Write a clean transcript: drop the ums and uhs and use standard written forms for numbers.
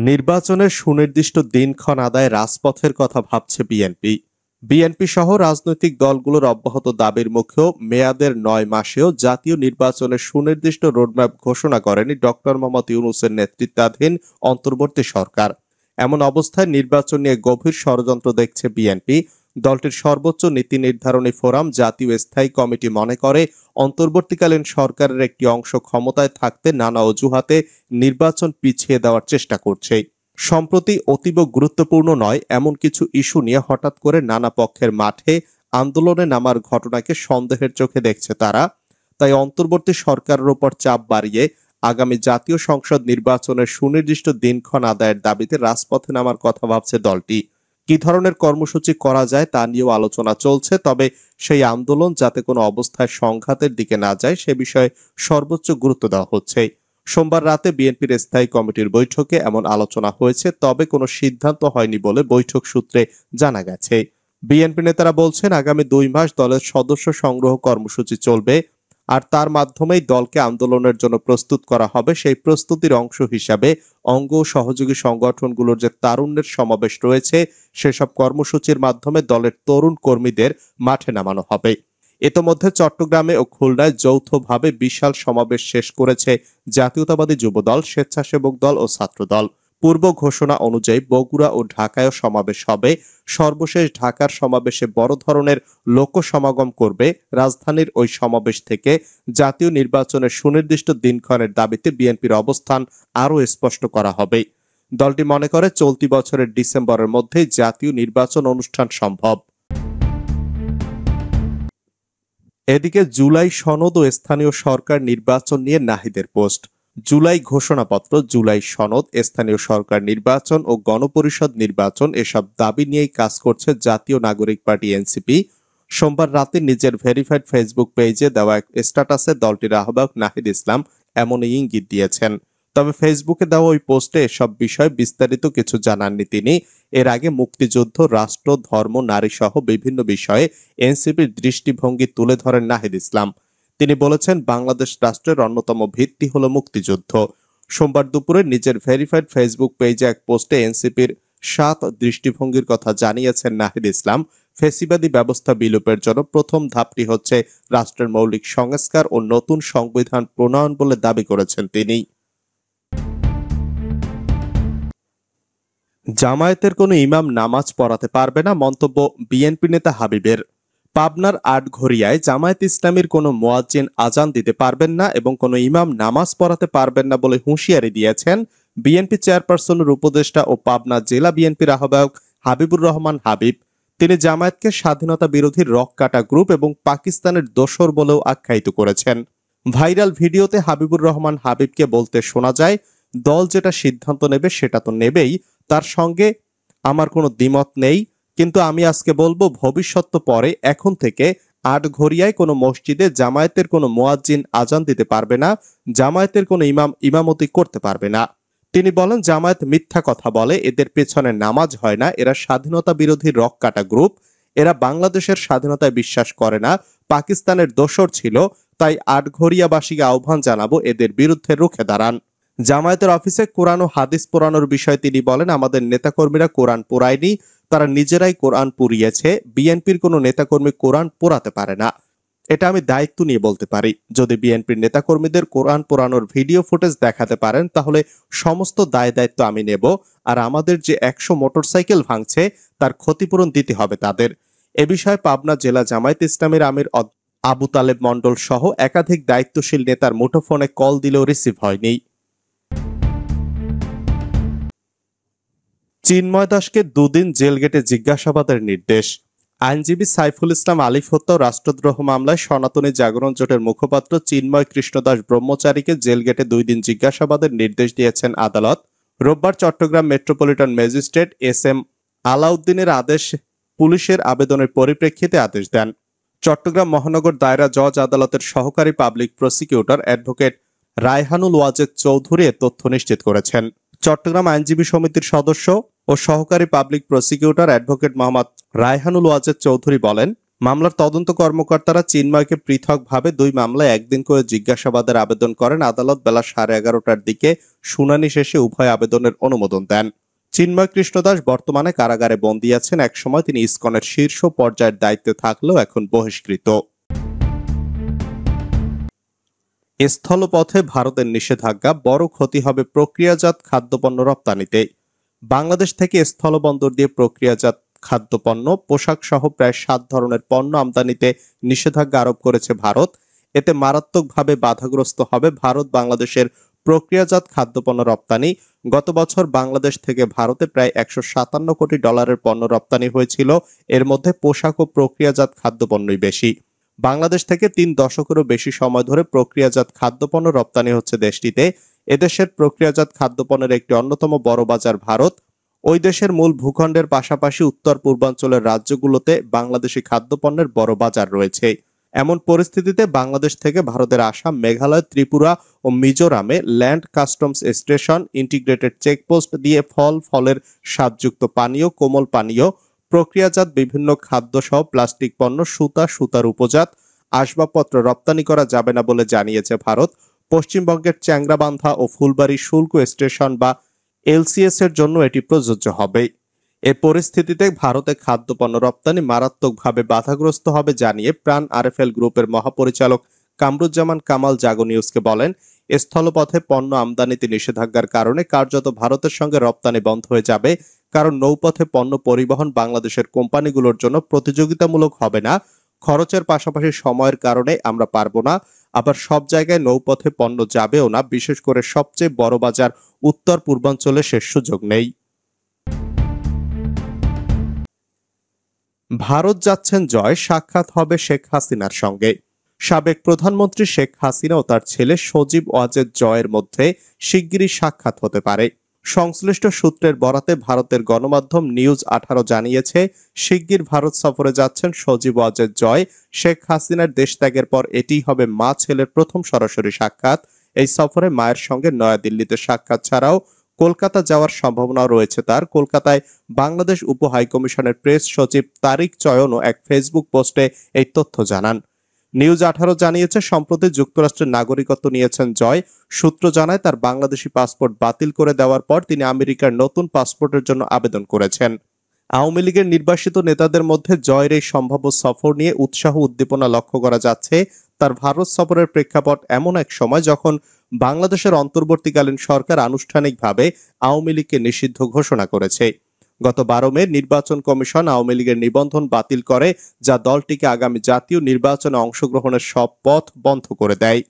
নির্বাচনের সুনির্দিষ্ট দিনক্ষণ আদায়ে রাজপথের কথা ভাবছে বিএনপি। বিএনপি সহ রাজনৈতিক দলগুলোর অব্যাহত দাবির মুখেও মেয়াদের ৯ মাসেও জাতীয় নির্বাচনের সুনির্দিষ্ট রোডম্যাপ ঘোষণা করেনি ডক্টর মোহাম্মদ ইউনূসের নেতৃত্বাধীন অন্তর্বর্তী সরকার। এমন অবস্থায় নির্বাচন নিয়ে গভীর ষড়যন্ত্র দেখছে বিএনপি। দলটির সর্বোচ্চ নীতি নির্ধারণী ফোরাম জাতীয় স্থায়ী কমিটি মনে করে, অন্তর্বর্তীকালীন সরকারের একটি অংশ ক্ষমতায় থাকতে নানা অজুহাতে নির্বাচন পিছিয়ে দেওয়ার চেষ্টা করছে। সম্প্রতি অতীব গুরুত্বপূর্ণ নয় এমন কিছু ইস্যু নিয়ে হঠাৎ করে নানা পক্ষের মাঠে আন্দোলনে নামার ঘটনাকে সন্দেহের চোখে দেখছে তারা। তাই অন্তর্বর্তী সরকারের ওপর চাপ বাড়িয়ে আগামী জাতীয় সংসদ নির্বাচনের সুনির্দিষ্ট দিনক্ষণ আদায়ের দাবিতে রাজপথে নামার কথা ভাবছে দলটি। কি ধরনের কর্মসূচি করা যায় তা নিয়েও আলোচনা চলছে, তবে সেই আন্দোলন যাতে কোনো অবস্থায় সংঘাতের দিকে না যায় সে বিষয়ে সর্বোচ্চ গুরুত্ব দেওয়া হচ্ছে। সোমবার রাতে বিএনপির স্থায়ী কমিটির বৈঠকে এমন আলোচনা হয়েছে, তবে কোনো সিদ্ধান্ত হয়নি বলে বৈঠক সূত্রে জানা গেছে। বিএনপি নেতারা বলছেন, আগামী ২ মাস দলের সদস্য সংগ্রহ কর্মসূচি চলবে, আর তার মাধ্যমেই দলকে আন্দোলনের জন্য প্রস্তুত করা হবে। সেই প্রস্তুতির অংশ হিসাবে অঙ্গ ও সহযোগী সংগঠনগুলোর যে তারুণ্যের সমাবেশ রয়েছে সেসব কর্মসূচির মাধ্যমে দলের তরুণ কর্মীদের মাঠে নামানো হবে। ইতোমধ্যে চট্টগ্রামে ও খুলনায় যৌথভাবে বিশাল সমাবেশ শেষ করেছে জাতীয়তাবাদী যুবদল, স্বেচ্ছাসেবক দল ও ছাত্রদল। পূর্ব ঘোষণা অনুযায়ী বগুড়া ও ঢাকায়ও সমাবেশ হবে। সর্বশেষ ঢাকার সমাবেশে বড় ধরনের লোক সমাগম করবে। রাজধানীর ওই সমাবেশ থেকে জাতীয় নির্বাচনের সুনির্দিষ্ট দিনক্ষণের দাবিতে বিএনপির অবস্থান আরও স্পষ্ট করা হবে। দলটি মনে করে চলতি বছরের ডিসেম্বরের মধ্যেই জাতীয় নির্বাচন অনুষ্ঠান সম্ভব। এদিকে জুলাই সনদ ও স্থানীয় সরকার নির্বাচন নিয়ে নাহিদের পোস্ট। জুলাই ঘোষণাপত্র, জুলাই সনদ, স্থানীয় সরকার নির্বাচন ও গণপরিষদ নির্বাচন এসব দাবি নিয়েই কাজ করছে জাতীয় নাগরিক পার্টি এনসিপি। সোমবার রাতে নিজের ভেরিফাইড ফেসবুক পেজে দেওয়া এক স্ট্যাটাসে দলটির আহ্বায়ক নাহিদ ইসলাম এমনই ইঙ্গিত দিয়েছেন। তবে ফেসবুকে দেওয়া ওই পোস্টে এসব বিষয়ে বিস্তারিত কিছু জানাননি তিনি। এর আগে মুক্তিযুদ্ধ, রাষ্ট্র, ধর্ম, নারী সহ বিভিন্ন বিষয়ে এনসিপির দৃষ্টিভঙ্গি তুলে ধরেন নাহিদ ইসলাম। তিনি বলেছেন, বাংলাদেশ রাষ্ট্রের অন্যতম ভিত্তি হল মুক্তিযুদ্ধ। সোমবার দুপুরে নিজের ভেরিফাইড ফেসবুক পেজে এক পোস্টে এনসিপির ৭ দৃষ্টিভঙ্গির কথা জানিয়েছেন নাহিদ ইসলাম। ফ্যাসিবাদী ব্যবস্থা বিলোপের জন্য প্রথম ধাপটি হচ্ছে রাষ্ট্রের মৌলিক সংস্কার ও নতুন সংবিধান প্রণয়ন বলে দাবি করেছেন তিনি। জামায়াতের কোনো ইমাম নামাজ পড়াতে পারবে না, মন্তব্য বিএনপি নেতা হাবিবের। পাবনার আটঘরিয়ায় জামায়াত ইসলামীর কোনো মুয়াজ্জিন আজান দিতে পারবেন না এবং কোনো ইমাম নামাজ পড়াতে পারবেন না বলে হুঁশিয়ারি দিয়েছেন বিএনপি চেয়ারপারসনের উপদেষ্টা ও পাবনা জেলা বিএনপির আহ্বায়ক হাবিবুর রহমান হাবিব। তিনি জামায়াতকে স্বাধীনতা বিরোধী রক কাটা গ্রুপ এবং পাকিস্তানের দোসর বলেও আখ্যায়িত করেছেন। ভাইরাল ভিডিওতে হাবিবুর রহমান হাবিবকে বলতে শোনা যায়, দল যেটা সিদ্ধান্ত নেবে সেটা তো নেবেই, তার সঙ্গে আমার কোনো দ্বিমত নেই, কিন্তু আমি আজকে বলবো ভবিষ্যৎ তো পরে। এখন থেকে আটঘরিয়ায় কোনো মসজিদে জামায়াতের কোনো মুয়াজ্জিন আজান দিতে পারবে না, জামায়াতের কোনো ইমাম ইমামতি করতে পারবে না। তিনি বলেন, জামায়াত মিথ্যা কথা বলে, এদের পেছনে নামাজ হয় না, এরা স্বাধীনতা বিরোধী রক কাটা গ্রুপ, এরা বাংলাদেশের স্বাধীনতায় বিশ্বাস করে না, পাকিস্তানের দোসর ছিল। তাই আটঘরিয়াবাসীকে আহ্বান জানাবো এদের বিরুদ্ধে রুখে দাঁড়ান। জামায়াতের অফিসে কোরআন ও হাদিস পোড়ানোর বিষয়ে তিনি বলেন, আমাদের নেতাকর্মীরা কোরআন পোড়ায়নি, তারা নিজেরাই কোরআন পুড়িয়েছে। বিএনপির কোনো নেতাকর্মী কোরআন পোড়াতে পারে না, এটা আমি দায়িত্ব নিয়ে বলতে পারি। যদি বিএনপির নেতাকর্মীদের কোরআন পোড়ানোর ভিডিও ফুটেজ দেখাতে পারেন তাহলে সমস্ত দায় দায়িত্ব আমি নেব। আর আমাদের যে ১০০ মোটরসাইকেল ভাঙছে তার ক্ষতিপূরণ দিতে হবে তাদের। এ বিষয়ে পাবনা জেলা জামায়াত ইসলামীর আমির আবু তালেব মণ্ডল সহ একাধিক দায়িত্বশীল নেতার মুঠোফোনে কল দিলেও রিসিভ হয়নি। চিন্ময় দাসকে ২ দিন জেল গেটে জিজ্ঞাসাবাদের নির্দেশ। আইনজীবী সাইফুল ইসলাম আলিফ হত্যা ও রাষ্ট্রদ্রোহ মামলায় সনাতনী জাগরণ জোটের মুখপাত্র চিন্ময় কৃষ্ণ দাস ব্রহ্মচারীকে জেল গেটে ২ দিন জিজ্ঞাসাবাদের নির্দেশ দিয়েছেন আদালত। রোববার চট্টগ্রাম মেট্রোপলিটন ম্যাজিস্ট্রেট এস.এম. আলাউদ্দিনের আদেশ পুলিশের আবেদনের পরিপ্রেক্ষিতে আদেশ দেন। চট্টগ্রাম মহানগর দায়রা জজ আদালতের সহকারী public prosecutor advocate Raihanul Wajed Chowdhury এ তথ্য নিশ্চিত করেছেন। চট্টগ্রাম আইনজীবী সমিতির সদস্য ও সহকারী public prosecutor advocate Mohammad Raihanul Wajed Chowdhury বলেন, মামলার তদন্ত কর্মকর্তারা চিন্ময়কে পৃথকভাবে 2 মামলায় একদিন করে জিজ্ঞাসাবাদের আবেদন করেন। আদালত বেলা 11:30টার দিকে শুনানি শেষে উভয় আবেদনের অনুমোদন দেন। চিন্ময় কৃষ্ণ দাস বর্তমানে কারাগারে বন্দী আছেন। একসময় তিনি ইসকনের শীর্ষ পর্যায়ের দায়িত্বে থাকলেও এখন বহিষ্কৃত। স্থলপথে ভারতের নিষেধাজ্ঞা, বড় ক্ষতি হবে প্রক্রিয়াজাত খাদ্যপণ্য রপ্তানিতে। বাংলাদেশ থেকে স্থলবন্দর দিয়ে প্রক্রিয়াজাত খাদ্যপণ্য, পোশাক সহ প্রায় 7 ধরনের পণ্য আমদানিতে নিষেধাজ্ঞা আরোপ করেছে ভারত। এতে মারাত্মকভাবে বাধাগ্রস্ত হবে ভারত বাংলাদেশের প্রক্রিয়াজাত খাদ্যপণ্য রপ্তানি। গত বছর বাংলাদেশ থেকে ভারতে প্রায় $157 কোটি পণ্য রপ্তানি হয়েছিল। এর মধ্যে পোশাক ও প্রক্রিয়াজাত খাদ্যপণ্যই বেশি। বাংলাদেশ থেকে 3 দশকেরও বেশি সময় ধরে প্রক্রিয়াজাত খাদ্যপণ্য রপ্তানি হচ্ছে দেশটিতে। এদেশের প্রক্রিয়াজাত খাদ্যপণ্যের একটি অন্যতম বড় বাজার ভারত। ওই দেশের মূল ভূখণ্ডের পাশাপাশি উত্তর পূর্বাঞ্চলের রাজ্যগুলোতে বাংলাদেশি খাদ্যপণ্যের বড় বাজার রয়েছে। এমন পরিস্থিতিতে বাংলাদেশ থেকে ভারতের আসাম, মেঘালয়, ত্রিপুরা ও মিজোরামে land customs station, integrated checkpost দিয়ে ফল, ফলের স্বাদযুক্ত পানীয়, কোমল পানীয়, প্রক্রিয়াজাত বিভিন্ন খাদ্য সহ প্লাস্টিক পণ্য, সুতা, সুতার উপজাত আসবাবপত্র রপ্তানি করা যাবে না বলে জানিয়েছে ভারত। পশ্চিমবঙ্গের চ্যাংরাবান্ধা ও ফুলবাড়ি শুল্ক স্টেশন বা এলসিএস এর জন্য এটি প্রযোজ্য হবে। এ পরিস্থিতিতে ভারতে খাদ্যপণ্য রপ্তানি মারাত্মকভাবে বাধাগ্রস্ত হবে জানিয়ে প্রাণ আরএফএল গ্রুপের মহাপরিচালক কামরুজ্জামান কামাল জাগো নিউজকে বলেন, স্থলপথে পণ্য আমদানিতে নিষেধাজ্ঞার কারণে কার্যত ভারতের সঙ্গে রপ্তানি বন্ধ হয়ে যাবে। কারণ নৌপথে পণ্য পরিবহন বাংলাদেশের কোম্পানিগুলোর জন্য প্রতিযোগিতামূলক হবে না। খরচের পাশাপাশি সময়ের কারণে আমরা পারবো না। আবার সব জায়গায় নৌপথে পণ্য যাবেও না। বিশেষ করে সবচেয়ে বড় বাজার উত্তর পূর্বাঞ্চলে সে সুযোগ নেই। ভারত যাচ্ছেন জয়, সাক্ষাৎ হবে শেখ হাসিনার সঙ্গে। সাবেক প্রধানমন্ত্রী শেখ হাসিনা ও তার ছেলে সজীব ওয়াজেদ জয়ের মধ্যে শিগগিরই সাক্ষাৎ হতে পারে। সংশ্লিষ্ট সূত্রের বরাতে ভারতের গণমাধ্যম নিউজ 18 জানিয়েছে, শিগগির ভারত সফরে যাচ্ছেন সজীব ওয়াজেদ জয়। শেখ হাসিনার দেশত্যাগের পর এটিই হবে মা ছেলের প্রথম সরাসরি সাক্ষাৎ। এই সফরে মায়ের সঙ্গে নয়াদিল্লিতে সাক্ষাৎ ছাড়াও কলকাতা যাওয়ার সম্ভাবনা রয়েছে তার। কলকাতায় বাংলাদেশ উপ হাইকমিশনের প্রেস সচিব তারিক চয়নও এক ফেসবুক পোস্টে এই তথ্য জানান। নিউজ 18 জানিয়েছে, সম্প্রতি যুক্তরাষ্ট্রের নাগরিকত্ব নিয়েছেন জয়। সূত্র জানায়, তার বাংলাদেশি পাসপোর্ট বাতিল করে দেওয়ার পর তিনি আমেরিকার নতুন পাসপোর্টের জন্য আবেদন করেছেন। আওয়ামী লীগের নির্বাসিত নেতাদের মধ্যে জয়ের এই সম্ভাব্য সফর নিয়ে উৎসাহ উদ্দীপনা লক্ষ্য করা যাচ্ছে। তার ভারত সফরের প্রেক্ষাপট এমন এক সময় যখন বাংলাদেশের অন্তর্বর্তীকালীন সরকার আনুষ্ঠানিকভাবে আওয়ামী লীগকে নিষিদ্ধ ঘোষণা করেছে। গত 12 মে নির্বাচন কমিশন আওয়ামী লীগের নিবন্ধন বাতিল করে, যা দলটিকে আগামী জাতীয় নির্বাচনে অংশগ্রহণের সব পথ বন্ধ করে দেয়।